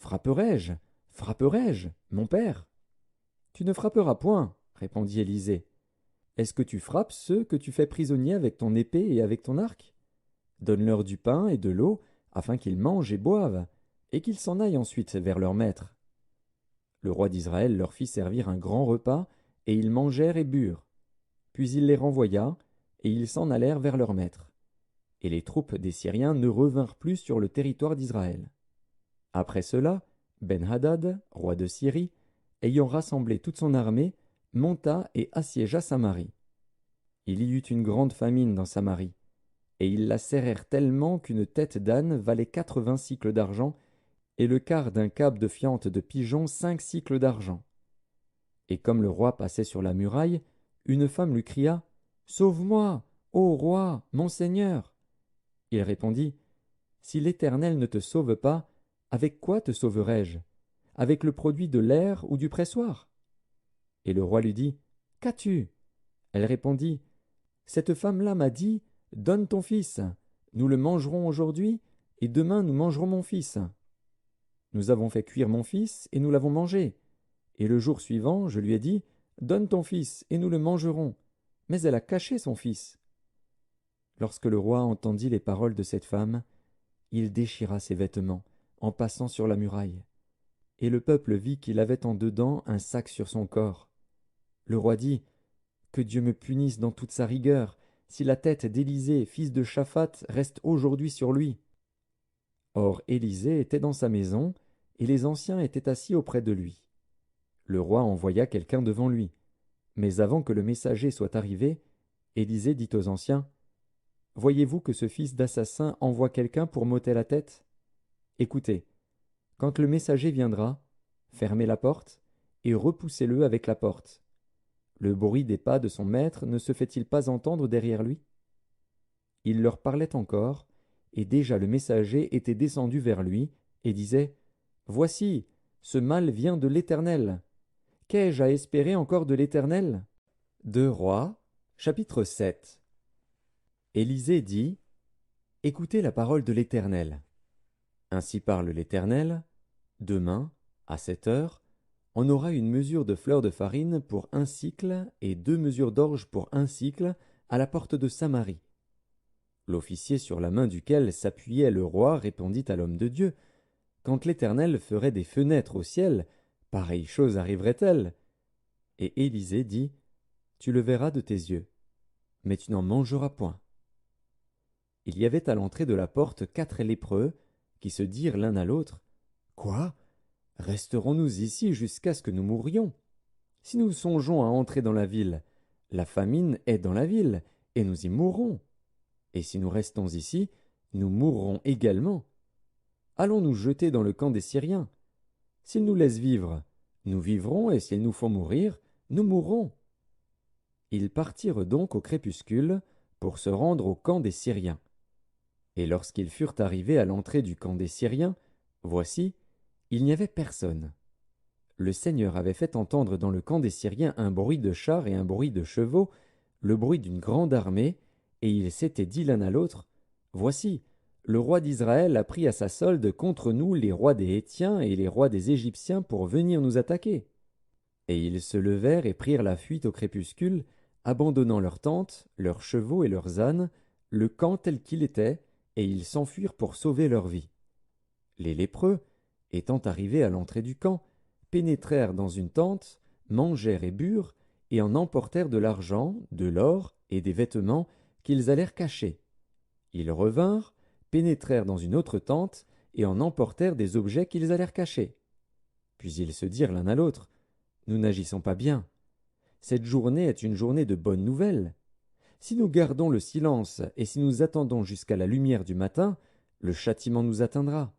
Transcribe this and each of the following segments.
Frapperai-je? Frapperai-je, mon père? Tu ne frapperas point, répondit Élisée. Est-ce que tu frappes ceux que tu fais prisonniers avec ton épée et avec ton arc? Donne-leur du pain et de l'eau, afin qu'ils mangent et boivent, et qu'ils s'en aillent ensuite vers leur maître. Le roi d'Israël leur fit servir un grand repas, et ils mangèrent et burent. Puis il les renvoya, et ils s'en allèrent vers leur maître. Et les troupes des Syriens ne revinrent plus sur le territoire d'Israël. Après cela, Ben-Hadad, roi de Syrie, ayant rassemblé toute son armée, monta et assiégea Samarie. Il y eut une grande famine dans Samarie, et ils la serrèrent tellement qu'une tête d'âne valait 80 sicles d'argent, et le quart d'un cab de fiente de pigeon 5 sicles d'argent. Et comme le roi passait sur la muraille, une femme lui cria « Sauve-moi, ô roi, mon seigneur !» Il répondit « Si l'Éternel ne te sauve pas, avec quoi te sauverai-je? Avec le produit de l'air ou du pressoir ?» Et le roi lui dit « Qu'as-tu » Elle répondit « Cette femme-là m'a dit « Donne ton fils, nous le mangerons aujourd'hui, et demain nous mangerons mon fils. » Nous avons fait cuire mon fils, et nous l'avons mangé. Et le jour suivant, je lui ai dit « Donne ton fils, et nous le mangerons. » Mais elle a caché son fils. Lorsque le roi entendit les paroles de cette femme, il déchira ses vêtements, en passant sur la muraille. Et le peuple vit qu'il avait en dedans un sac sur son corps. Le roi dit « Que Dieu me punisse dans toute sa rigueur, si la tête d'Élisée, fils de Shaphat, reste aujourd'hui sur lui. » Or Élisée était dans sa maison, et les anciens étaient assis auprès de lui. Le roi envoya quelqu'un devant lui. Mais avant que le messager soit arrivé, Élisée dit aux anciens « Voyez-vous que ce fils d'assassin envoie quelqu'un pour m'ôter la tête? Écoutez, quand le messager viendra, fermez la porte et repoussez-le avec la porte. Le bruit des pas de son maître ne se fait-il pas entendre derrière lui ?» Il leur parlait encore, et déjà le messager était descendu vers lui, et disait « Voici, ce mal vient de l'Éternel. Qu'ai-je à espérer encore de l'Éternel » 2 Rois, chapitre 7. Élisée dit « Écoutez la parole de l'Éternel. Ainsi parle l'Éternel, demain, à 7 heures, on aura une mesure de fleur de farine pour 1 sicle et 2 mesures d'orge pour 1 sicle à la porte de Samarie. » L'officier sur la main duquel s'appuyait le roi répondit à l'homme de Dieu « Quand l'Éternel ferait des fenêtres au ciel, pareille chose arriverait-elle » Et Élisée dit « Tu le verras de tes yeux, mais tu n'en mangeras point. » Il y avait à l'entrée de la porte 4 lépreux, qui se dirent l'un à l'autre « Quoi? Resterons-nous ici jusqu'à ce que nous mourions? Si nous songeons à entrer dans la ville, la famine est dans la ville, et nous y mourrons. Et si nous restons ici, nous mourrons également. Allons nous jeter dans le camp des Syriens. S'ils nous laissent vivre, nous vivrons, et s'ils nous font mourir, nous mourrons. » Ils partirent donc au crépuscule pour se rendre au camp des Syriens. Et lorsqu'ils furent arrivés à l'entrée du camp des Syriens, voici, il n'y avait personne. Le Seigneur avait fait entendre dans le camp des Syriens un bruit de chars et un bruit de chevaux, le bruit d'une grande armée, et ils s'étaient dit l'un à l'autre, « Voici, le roi d'Israël a pris à sa solde contre nous les rois des Hétiens et les rois des Égyptiens pour venir nous attaquer. » Et ils se levèrent et prirent la fuite au crépuscule, abandonnant leurs tentes, leurs chevaux et leurs ânes, le camp tel qu'il était, et ils s'enfuirent pour sauver leur vie. Les lépreux, étant arrivés à l'entrée du camp, pénétrèrent dans une tente, mangèrent et burent, et en emportèrent de l'argent, de l'or et des vêtements qu'ils allèrent cacher. Ils revinrent, pénétrèrent dans une autre tente, et en emportèrent des objets qu'ils allèrent cacher. Puis ils se dirent l'un à l'autre, « Nous n'agissons pas bien. Cette journée est une journée de bonnes nouvelles. Si nous gardons le silence et si nous attendons jusqu'à la lumière du matin, le châtiment nous atteindra.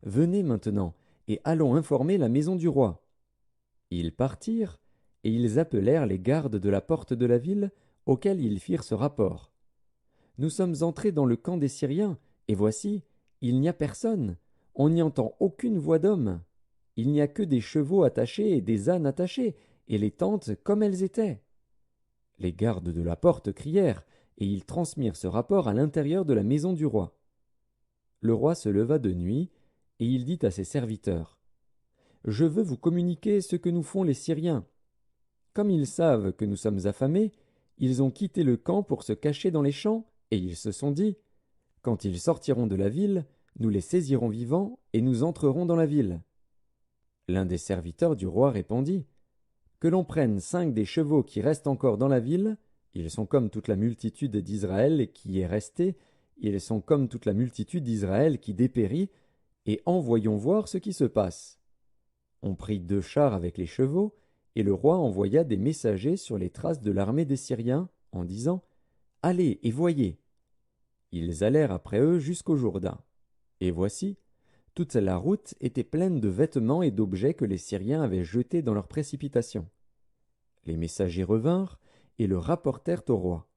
Venez maintenant, et allons informer la maison du roi. » Ils partirent, et ils appelèrent les gardes de la porte de la ville, auxquels ils firent ce rapport. « Nous sommes entrés dans le camp des Syriens, et voici, il n'y a personne, on n'y entend aucune voix d'homme. Il n'y a que des chevaux attachés et des ânes attachés, et les tentes comme elles étaient. » Les gardes de la porte crièrent, et ils transmirent ce rapport à l'intérieur de la maison du roi. Le roi se leva de nuit, et il dit à ses serviteurs: Je veux vous communiquer ce que nous font les Syriens. Comme ils savent que nous sommes affamés, ils ont quitté le camp pour se cacher dans les champs, et ils se sont dit: Quand ils sortiront de la ville, nous les saisirons vivants, et nous entrerons dans la ville. L'un des serviteurs du roi répondit: Que l'on prenne 5 des chevaux qui restent encore dans la ville, ils sont comme toute la multitude d'Israël qui est restée, ils sont comme toute la multitude d'Israël qui dépérit, et envoyons voir ce qui se passe. On prit 2 chars avec les chevaux, et le roi envoya des messagers sur les traces de l'armée des Syriens, en disant: Allez et voyez. Ils allèrent après eux jusqu'au Jourdain. Et voici, toute la route était pleine de vêtements et d'objets que les Syriens avaient jetés dans leur précipitation. Les messagers revinrent et le rapportèrent au roi.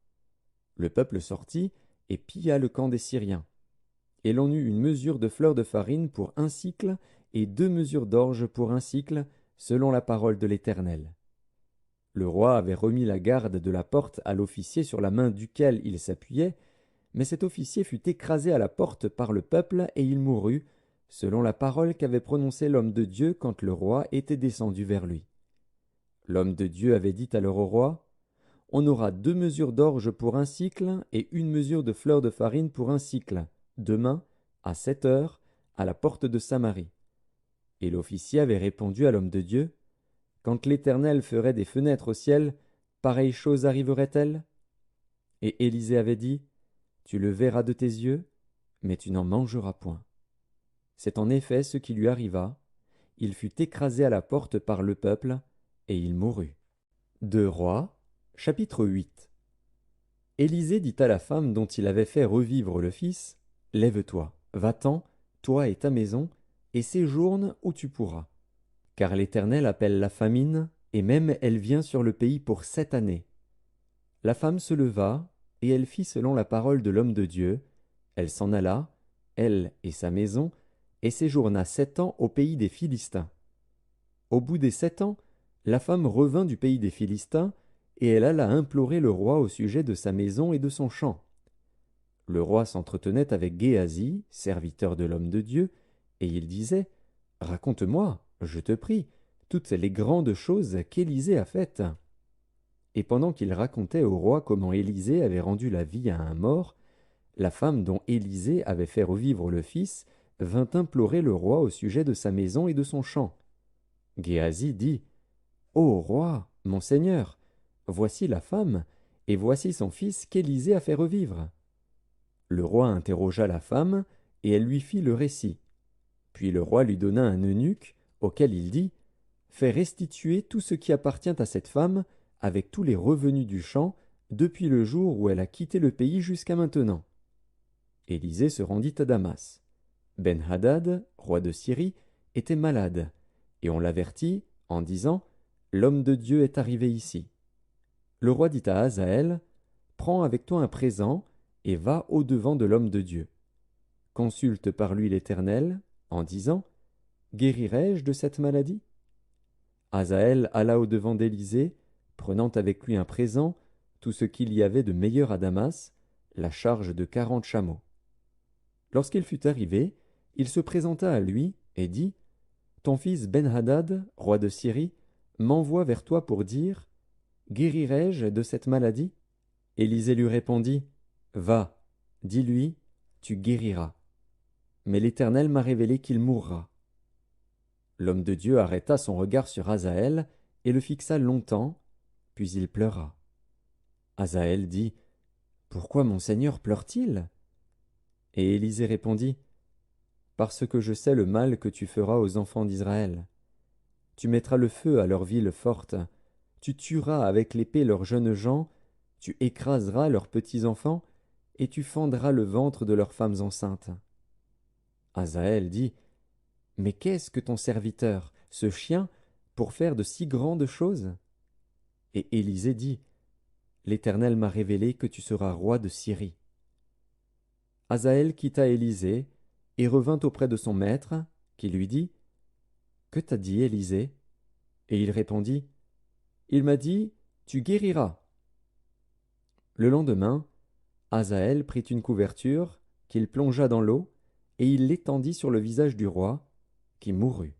Le peuple sortit et pilla le camp des Syriens. Et l'on eut une mesure de fleur de farine pour 1 sicle et 2 mesures d'orge pour 1 sicle, selon la parole de l'Éternel. Le roi avait remis la garde de la porte à l'officier sur la main duquel il s'appuyait, mais cet officier fut écrasé à la porte par le peuple et il mourut, selon la parole qu'avait prononcée l'homme de Dieu quand le roi était descendu vers lui. L'homme de Dieu avait dit alors au roi: On aura 2 mesures d'orge pour 1 sicle et 1 mesure de fleur de farine pour 1 sicle, demain, à 7 heures, à la porte de Samarie. Et l'officier avait répondu à l'homme de Dieu: Quand l'Éternel ferait des fenêtres au ciel, pareille chose arriverait-elle? Et Élisée avait dit: Tu le verras de tes yeux, mais tu n'en mangeras point. C'est en effet ce qui lui arriva. Il fut écrasé à la porte par le peuple, et il mourut. 2 Rois, chapitre 8. Élisée dit à la femme dont il avait fait revivre le fils: Lève-toi, va-t'en, toi et ta maison, et séjourne où tu pourras. Car l'Éternel appelle la famine, et même elle vient sur le pays pour 7 années. La femme se leva, et elle fit selon la parole de l'homme de Dieu. Elle s'en alla, elle et sa maison, et séjourna 7 ans au pays des Philistins. Au bout des 7 ans, la femme revint du pays des Philistins, et elle alla implorer le roi au sujet de sa maison et de son champ. Le roi s'entretenait avec Géasi, serviteur de l'homme de Dieu, et il disait: Raconte-moi, je te prie, toutes les grandes choses qu'Élisée a faites. Et pendant qu'il racontait au roi comment Élisée avait rendu la vie à un mort, la femme dont Élisée avait fait revivre le fils vint implorer le roi au sujet de sa maison et de son champ. Géasi dit: Ô roi, mon seigneur, voici la femme, et voici son fils qu'Élisée a fait revivre. Le roi interrogea la femme, et elle lui fit le récit. Puis le roi lui donna un eunuque, auquel il dit: Fais restituer tout ce qui appartient à cette femme, avec tous les revenus du champ, depuis le jour où elle a quitté le pays jusqu'à maintenant. Élisée se rendit à Damas. Ben-Hadad, roi de Syrie, était malade, et on l'avertit en disant: L'homme de Dieu est arrivé ici. Le roi dit à Hazaël: Prends avec toi un présent, et va au-devant de l'homme de Dieu. Consulte par lui l'Éternel, en disant: Guérirai-je de cette maladie? Hazaël alla au-devant d'Élisée, prenant avec lui un présent, tout ce qu'il y avait de meilleur à Damas, la charge de 40 chameaux. Lorsqu'il fut arrivé, il se présenta à lui et dit: Ton fils Ben-Hadad, roi de Syrie, m'envoie vers toi pour dire: Guérirai-je de cette maladie? Élisée lui répondit: Va, dis-lui, tu guériras. Mais l'Éternel m'a révélé qu'il mourra. L'homme de Dieu arrêta son regard sur Hazaël et le fixa longtemps, puis il pleura. Hazaël dit: Pourquoi mon Seigneur pleure-t-il? Et Élisée répondit: Parce que je sais le mal que tu feras aux enfants d'Israël. Tu mettras le feu à leurs villes fortes, tu tueras avec l'épée leurs jeunes gens, tu écraseras leurs petits enfants, et tu fendras le ventre de leurs femmes enceintes. Hazaël dit: Mais qu'est-ce que ton serviteur, ce chien, pour faire de si grandes choses? Et Élisée dit: L'Éternel m'a révélé que tu seras roi de Syrie. Hazaël quitta Élisée et revint auprès de son maître, qui lui dit: Que t'a dit Élisée? Et il répondit: Il m'a dit: Tu guériras. Le lendemain, Hazaël prit une couverture, qu'il plongea dans l'eau, et il l'étendit sur le visage du roi, qui mourut.